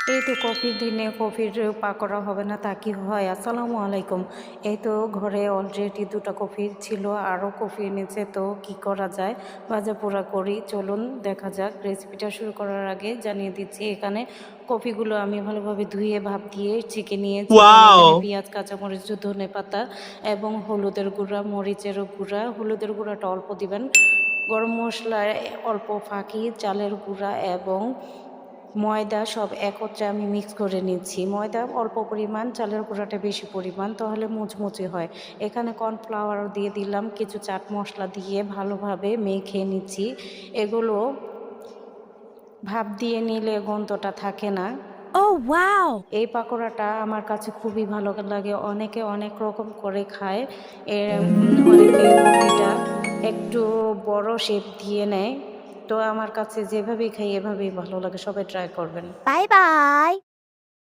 এই তো কফির দিনে কফির পাকোড়া হবে না তা কি হয়? আসসালামু আলাইকুম। এই তো ঘরে অলরেডি 2টা কফি ছিল, আরও কফি এনেছে, তো কি করা যায়? ভাজা পোড়া করি, চলুন দেখা যাক। রেসিপিটা শুরু করার আগে জানিয়ে দিচ্ছি, এখানে কফিগুলো আমি ভালোভাবে ধুয়ে ভাপ দিয়ে ছেঁকে নিয়েছি। দেন এখানে Wow! পেঁয়াজ, কাঁচামরিচ, ধনেপাতা এবং হলুদের গুঁড়া, মরিচেরও গুঁড়া। হলুদের গুঁড়াটা অল্প দিবেন। গরম মশলায় অল্প ফাঁকি, চালের গুঁড়া এবং ময়দা সব একত্রে আমি মিক্স করে নিচ্ছি। ময়দা অল্প পরিমাণ, চালের গুঁড়াটা বেশি পরিমাণ, তাহলে মুচমুচে হয়। এখানে কর্নফ্লাওয়ারও দিয়ে দিলাম, কিছু চাট মশলা দিয়ে ভালোভাবে মেখে নিচ্ছি। এগুলো ভাপ দিয়ে নিলে গন্ধটা থাকে না। Oh, wow! এই পাকোড়াটা আমার কাছে খুবই ভালো লাগে, অনেকে অনেক রকম করে খায়। অনেকে কফিটা একটু বড় শেপ দিয়ে নেয়, তো আমার কাছে যেভাবেই খাই এভাবেই ভালো লাগে, সবাই ট্রাই করবেন। Bye bye!